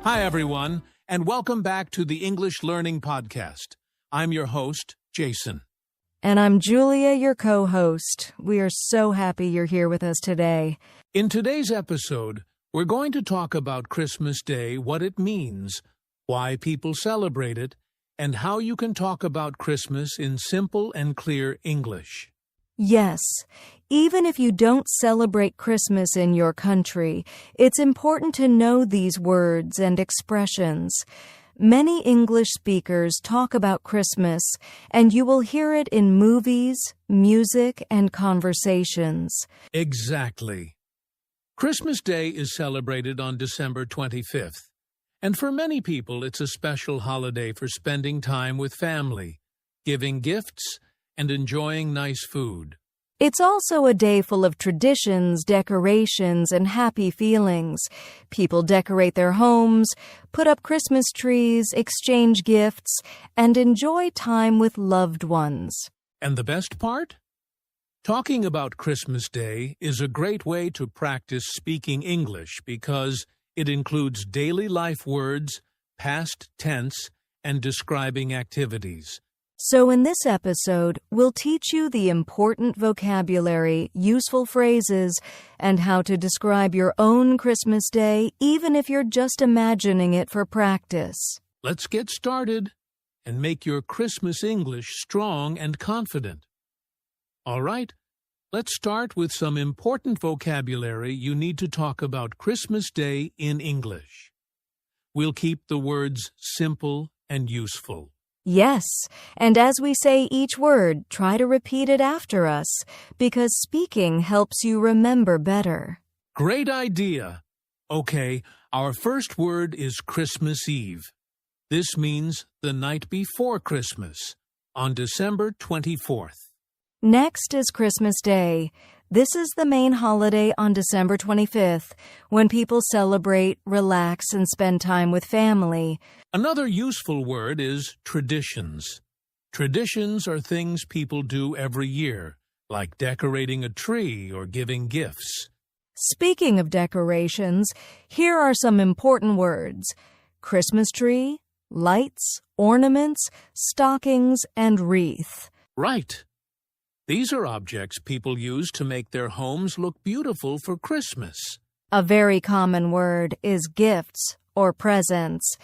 Hi, everyone, and welcome back to the English Learning Podcast. I'm your host, Jason. And I'm Julia, your co-host. We are so happy you're here with us today. In today's episode, we're going to talk about Christmas Day, what it means, why people celebrate it, and how you can talk about Christmas in simple and clear English. Yes, even if you don't celebrate Christmas in your country, it's important to know these words and expressions. Many English speakers talk about Christmas, and you will hear it in movies, music, and conversations. Exactly. Christmas Day is celebrated on December 25th, and for many people it's a special holiday for spending time with family, giving gifts, and enjoying nice food. It's also a day full of traditions, decorations, and happy feelings. People decorate their homes, put up Christmas trees, exchange gifts, and enjoy time with loved ones. And the best part? Talking about Christmas Day is a great way to practice speaking English because it includes daily life words, past tense, and describing activities. So in this episode, we'll teach you the important vocabulary, useful phrases, and how to describe your own Christmas Day, even if you're just imagining it for practice. Let's get started and make your Christmas English strong and confident. All right, let's start with some important vocabulary you need to talk about Christmas Day in English. We'll keep the words simple and useful. Yes, and as we say each word, try to repeat it after us, because speaking helps you remember better. Great idea! Okay, our first word is Christmas Eve. This means the night before Christmas, on December 24th. Next is Christmas Day. This is the main holiday on December 25th, when people celebrate, relax, and spend time with family. Another useful word is traditions. Traditions are things people do every year, like decorating a tree or giving gifts. Speaking of decorations, here are some important words: Christmas tree, lights, ornaments, stockings, and wreath. Right. These are objects people use to make their homes look beautiful for Christmas. A very common word is gifts or presents.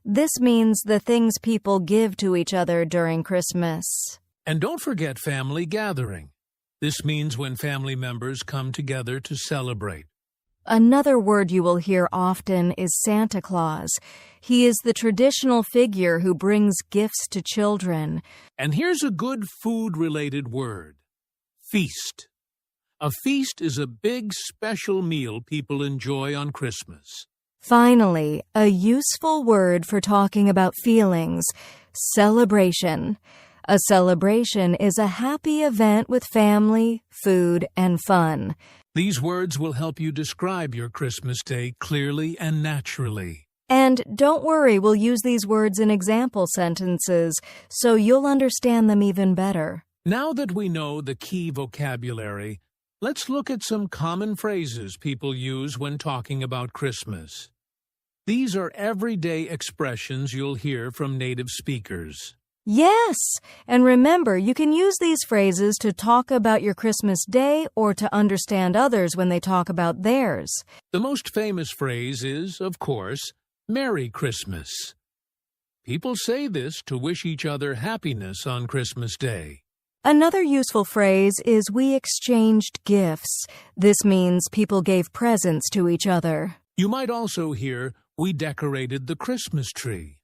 This means the things people give to each other during Christmas. And don't forget family gathering. This means when family members come together to celebrate. Another word you will hear often is Santa Claus. He is the traditional figure who brings gifts to children. And here's a good food-related word: feast. A feast is a big special meal people enjoy on Christmas. Finally, a useful word for talking about feelings: celebration. A celebration is a happy event with family, food, and fun. These words will help you describe your Christmas Day clearly and naturally. And don't worry, we'll use these words in example sentences, so you'll understand them even better. Now that we know the key vocabulary, let's look at some common phrases people use when talking about Christmas. These are everyday expressions you'll hear from native speakers. Yes, and remember, you can use these phrases to talk about your Christmas Day or to understand others when they talk about theirs. The most famous phrase is, of course, Merry Christmas. People say this to wish each other happiness on Christmas Day. Another useful phrase is we exchanged gifts. This means people gave presents to each other. You might also hear we decorated the Christmas tree.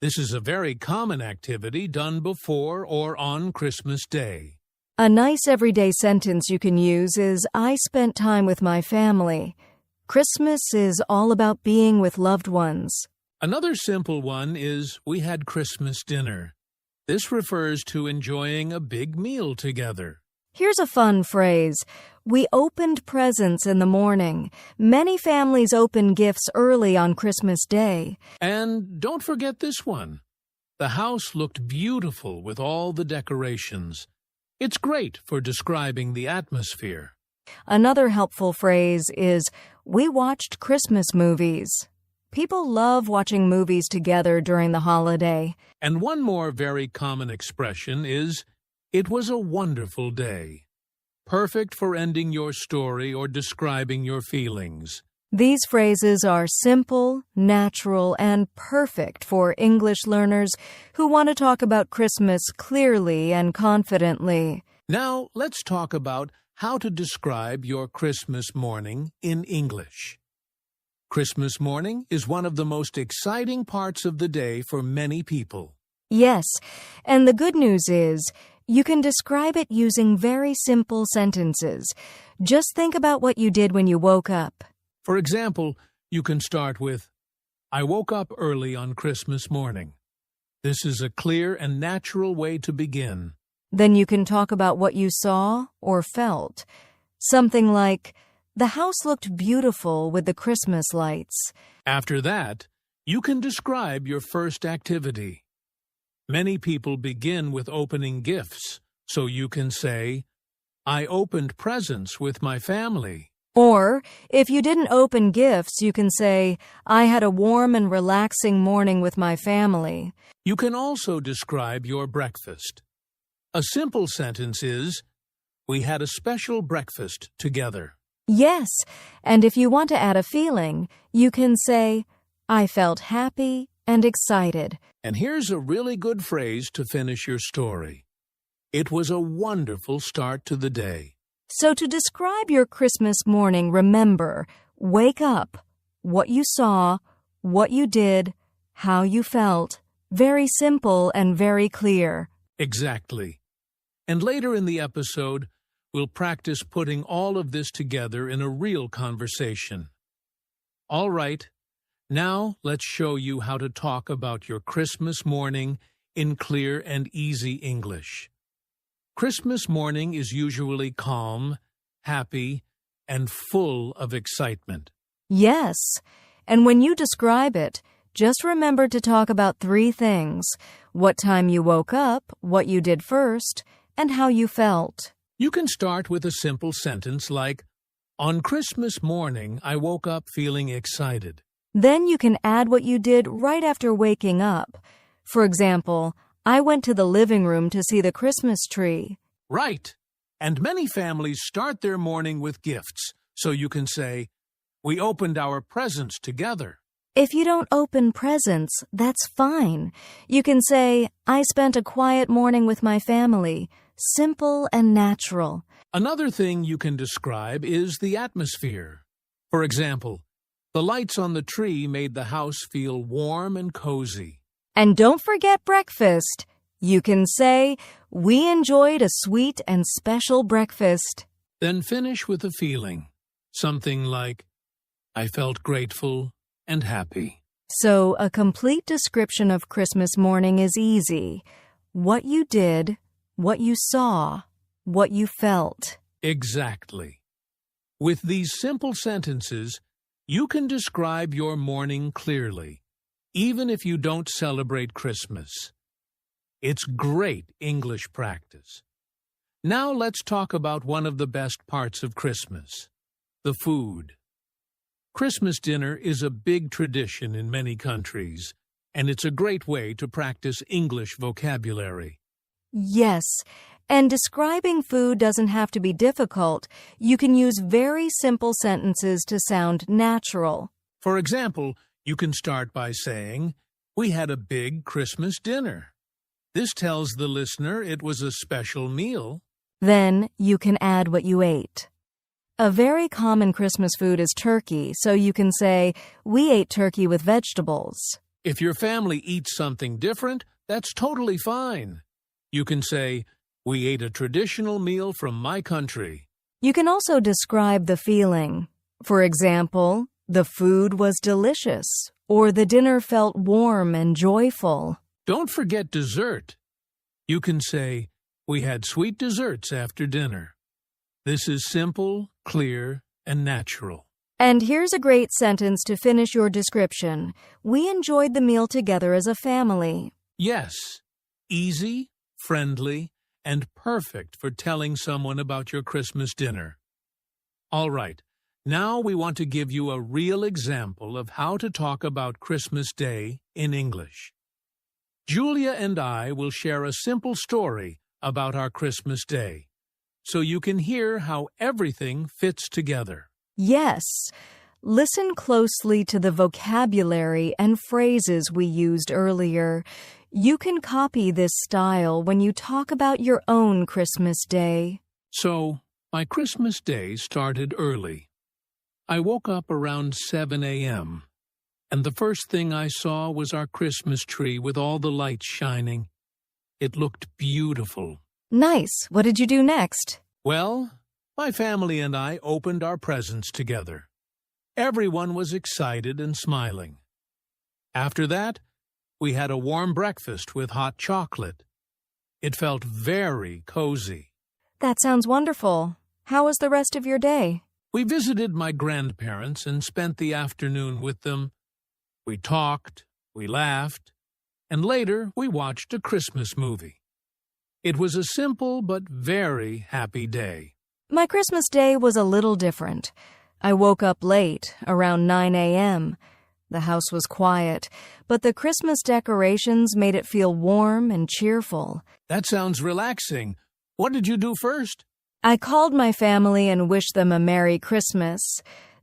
This is a very common activity done before or on Christmas Day. A nice everyday sentence you can use is I spent time with my family. Christmas is all about being with loved ones. Another simple one is we had Christmas dinner. This refers to enjoying a big meal together. Here's a fun phrase. We opened presents in the morning. Many families open gifts early on Christmas Day. And don't forget this one. The house looked beautiful with all the decorations. It's great for describing the atmosphere. Another helpful phrase is, we watched Christmas movies. People love watching movies together during the holiday. And one more very common expression is, "It was a wonderful day." Perfect for ending your story or describing your feelings. These phrases are simple, natural, and perfect for English learners who want to talk about Christmas clearly and confidently. Now, let's talk about how to describe your Christmas morning in English. Christmas morning is one of the most exciting parts of the day for many people. Yes, and the good news is you can describe it using very simple sentences. Just think about what you did when you woke up. For example, you can start with, "I woke up early on Christmas morning." This is a clear and natural way to begin. Then you can talk about what you saw or felt. Something like, "The house looked beautiful with the Christmas lights." After that, you can describe your first activity. Many people begin with opening gifts, so you can say, "I opened presents with my family." Or, if you didn't open gifts, you can say, "I had a warm and relaxing morning with my family." You can also describe your breakfast. A simple sentence is, "We had a special breakfast together." Yes, and if you want to add a feeling, you can say, "I felt happy and excited." And here's a really good phrase to finish your story. "It was a wonderful start to the day." So to describe your Christmas morning, remember, wake up, what you saw, what you did, how you felt. Very simple and very clear. Exactly. And later in the episode, we'll practice putting all of this together in a real conversation. All right, now let's show you how to talk about your Christmas morning in clear and easy English. Christmas morning is usually calm, happy, and full of excitement. Yes, and when you describe it, just remember to talk about 3 things: what time you woke up, what you did first, and how you felt. You can start with a simple sentence like, "On Christmas morning, I woke up feeling excited." Then you can add what you did right after waking up. For example, I went to the living room to see the Christmas tree. Right. And many families start their morning with gifts, so you can say, "We opened our presents together." If you don't open presents, that's fine. You can say, "I spent a quiet morning with my family." Simple and natural. Another thing you can describe is the atmosphere. For example, the lights on the tree made the house feel warm and cozy. And don't forget breakfast. You can say, "We enjoyed a sweet and special breakfast." Then finish with a feeling. Something like, "I felt grateful and happy." So a complete description of Christmas morning is easy. What you did, what you saw, what you felt. Exactly. With these simple sentences, you can describe your morning clearly, even if you don't celebrate Christmas. It's great English practice. Now let's talk about one of the best parts of Christmas, the food. Christmas dinner is a big tradition in many countries, and it's a great way to practice English vocabulary. Yes, and describing food doesn't have to be difficult. You can use very simple sentences to sound natural. For example, you can start by saying, "We had a big Christmas dinner." This tells the listener it was a special meal. Then you can add what you ate. A very common Christmas food is turkey, so you can say, "We ate turkey with vegetables." If your family eats something different, that's totally fine. You can say, "We ate a traditional meal from my country." You can also describe the feeling. For example, the food was delicious, or the dinner felt warm and joyful. Don't forget dessert. You can say, "We had sweet desserts after dinner." This is simple, clear, and natural. And here's a great sentence to finish your description. We enjoyed the meal together as a family. Yes, easy, friendly, and perfect for telling someone about your Christmas dinner. All right, Now we want to give you a real example of how to talk about Christmas Day in English. Julia and I will share a simple story about our Christmas Day, so you can hear how everything fits together. Yes. Listen closely to the vocabulary and phrases we used earlier. You can copy this style when you talk about your own Christmas Day. So, my Christmas Day started early. I woke up around 7 a.m., and the first thing I saw was our Christmas tree with all the lights shining. It looked beautiful. Nice. What did you do next? Well, my family and I opened our presents together. Everyone was excited and smiling. After that, we had a warm breakfast with hot chocolate. It felt very cozy. That sounds wonderful. How was the rest of your day? We visited my grandparents and spent the afternoon with them. We talked, we laughed, and later we watched a Christmas movie. It was a simple but very happy day. My Christmas Day was a little different. I woke up late, around 9 a.m. The house was quiet, but the Christmas decorations made it feel warm and cheerful. That sounds relaxing. What did you do first? I called my family and wished them a Merry Christmas.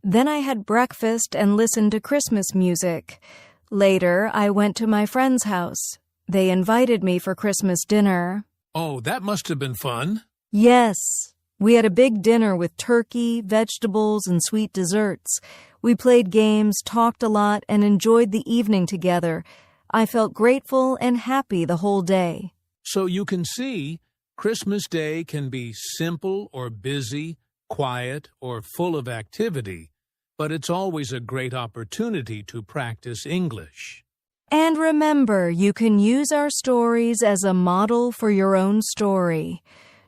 Then I had breakfast and listened to Christmas music. Later, I went to my friend's house. They invited me for Christmas dinner. Oh, that must have been fun. Yes. We had a big dinner with turkey, vegetables, and sweet desserts. We played games, talked a lot, and enjoyed the evening together. I felt grateful and happy the whole day. So you can see, Christmas Day can be simple or busy, quiet or full of activity, but it's always a great opportunity to practice English. And remember, you can use our stories as a model for your own story.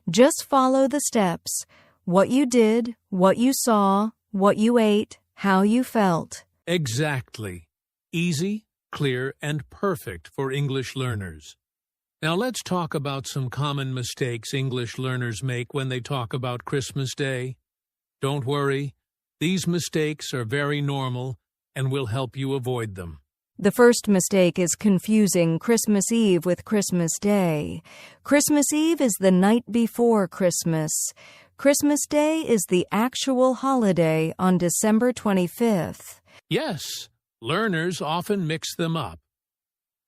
Just follow the steps: what you did, what you saw, what you ate, how you felt. Exactly. Easy, clear, and perfect for English learners. Now let's talk about some common mistakes English learners make when they talk about Christmas Day. Don't worry, these mistakes are very normal and will help you avoid them. The first mistake is confusing Christmas Eve with Christmas Day. Christmas Eve is the night before Christmas. Christmas Day is the actual holiday on December 25th. Yes, learners often mix them up.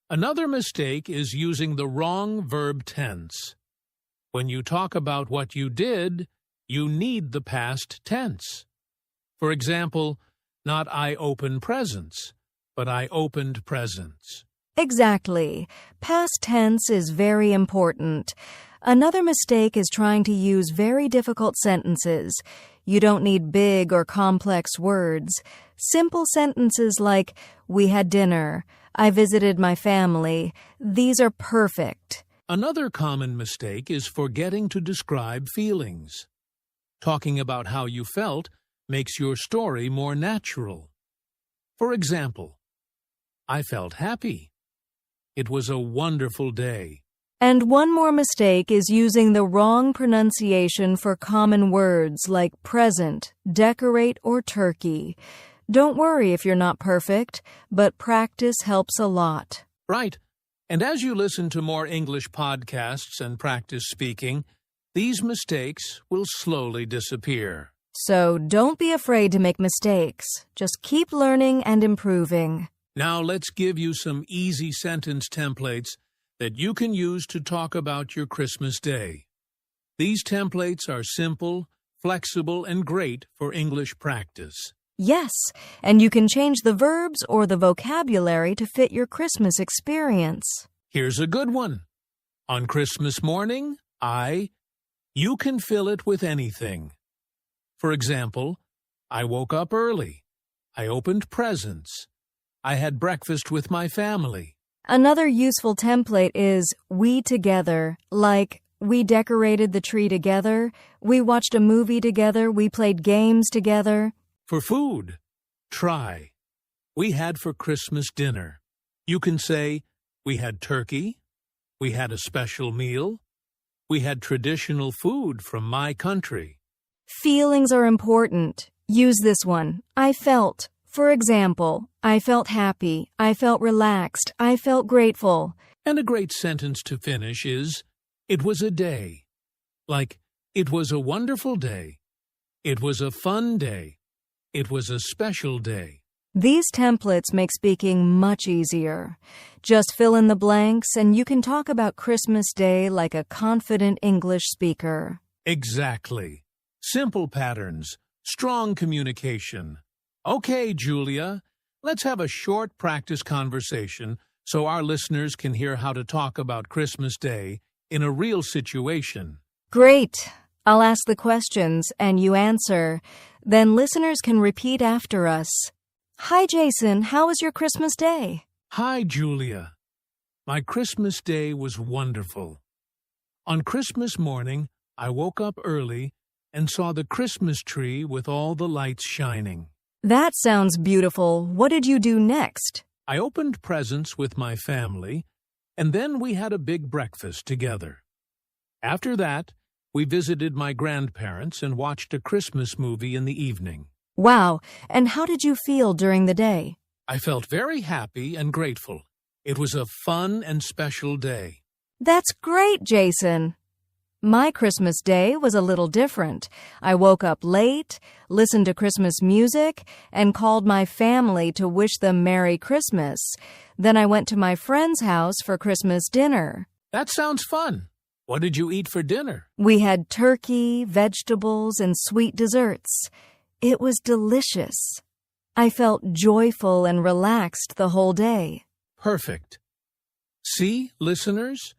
Another mistake is using the wrong verb tense. When you talk about what you did, you need the past tense. For example, not I open presents, but I opened presents. Exactly. Past tense is very important. Another mistake is trying to use very difficult sentences. You don't need big or complex words. Simple sentences like, we had dinner, I visited my family. These are perfect. Another common mistake is forgetting to describe feelings. Talking about how you felt makes your story more natural. For example, I felt happy. It was a wonderful day. And one more mistake is using the wrong pronunciation for common words like present, decorate, or turkey. Don't worry if you're not perfect, but practice helps a lot. Right. And as you listen to more English podcasts and practice speaking, these mistakes will slowly disappear. So don't be afraid to make mistakes. Just keep learning and improving. Now let's give you some easy sentence templates that you can use to talk about your Christmas Day. These templates are simple, flexible, and great for English practice. Yes, and you can change the verbs or the vocabulary to fit your Christmas experience. Here's a good one. On Christmas morning, you can fill it with anything. For example, I woke up early. I opened presents. I had breakfast with my family. Another useful template is we together, like we decorated the tree together, we watched a movie together, we played games together. For food, try. We had for Christmas dinner. You can say, we had turkey. We had a special meal. We had traditional food from my country. Feelings are important. Use this one. I felt. For example, I felt happy, I felt relaxed, I felt grateful. And a great sentence to finish is, it was a day. Like, it was a wonderful day. It was a fun day. It was a special day. These templates make speaking much easier. Just fill in the blanks and you can talk about Christmas Day like a confident English speaker. Exactly. Simple patterns, strong communication. Okay, Julia, let's have a short practice conversation so our listeners can hear how to talk about Christmas Day in a real situation. Great. I'll ask the questions and you answer. Then listeners can repeat after us. Hi, Jason. How was your Christmas Day? Hi, Julia. My Christmas Day was wonderful. On Christmas morning, I woke up early and saw the Christmas tree with all the lights shining. That sounds beautiful. What did you do next? I opened presents with my family, and then we had a big breakfast together. After that, we visited my grandparents and watched a Christmas movie in the evening. Wow, and how did you feel during the day? I felt very happy and grateful. It was a fun and special day. That's great, Jason. My Christmas Day was a little different. I woke up late, listened to Christmas music, and called my family to wish them Merry Christmas. Then I went to my friend's house for Christmas dinner. That sounds fun. What did you eat for dinner? We had turkey, vegetables, and sweet desserts. It was delicious. I felt joyful and relaxed the whole day. Perfect. See, listeners?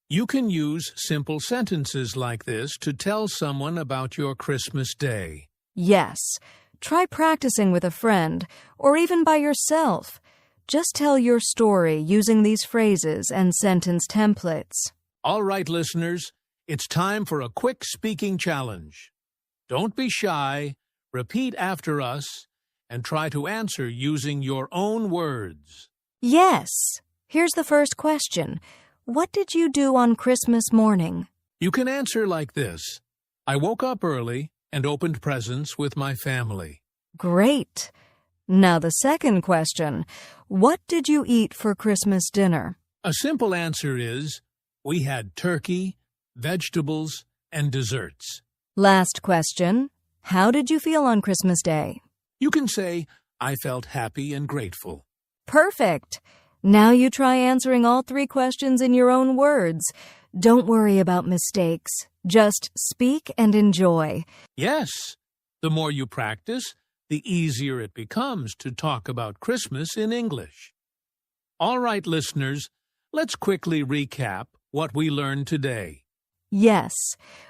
You can use simple sentences like this to tell someone about your Christmas Day. Yes. Try practicing with a friend or even by yourself. Just tell your story using these phrases and sentence templates. All right, listeners, it's time for a quick speaking challenge. Don't be shy, repeat after us, and try to answer using your own words. Yes. Here's the first question. What did you do on Christmas morning? You can answer like this. I woke up early and opened presents with my family. Great. Now the second question. What did you eat for Christmas dinner? A simple answer is, we had turkey, vegetables, and desserts. Last question. How did you feel on Christmas Day? You can say, I felt happy and grateful. Perfect. Now you try answering all 3 questions in your own words. Don't worry about mistakes. Just speak and enjoy. Yes. The more you practice, the easier it becomes to talk about Christmas in English. All right, listeners, let's quickly recap what we learned today. Yes,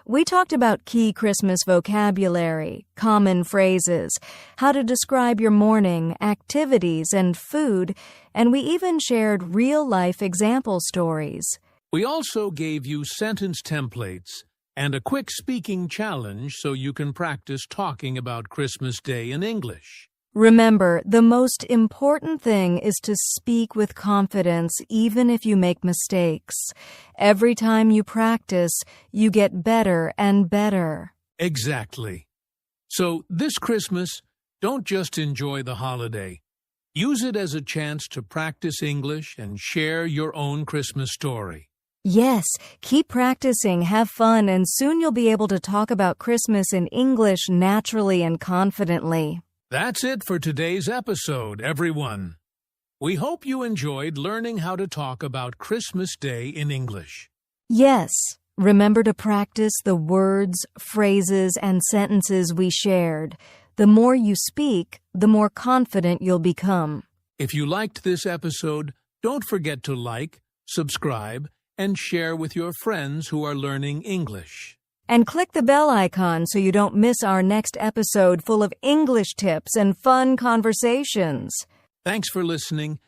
we talked about key Christmas vocabulary, common phrases, how to describe your morning, activities, and food, and we even shared real-life example stories. We also gave you sentence templates and a quick speaking challenge so you can practice talking about Christmas Day in English. Remember, the most important thing is to speak with confidence even if you make mistakes. Every time you practice, you get better and better. Exactly. So this Christmas, don't just enjoy the holiday. Use it as a chance to practice English and share your own Christmas story. Yes, keep practicing, have fun, and soon you'll be able to talk about Christmas in English naturally and confidently. That's it for today's episode, everyone. We hope you enjoyed learning how to talk about Christmas Day in English. Yes, remember to practice the words, phrases, and sentences we shared. The more you speak, the more confident you'll become. If you liked this episode, don't forget to like, subscribe, and share with your friends who are learning English. And click the bell icon so you don't miss our next episode full of English tips and fun conversations. Thanks for listening,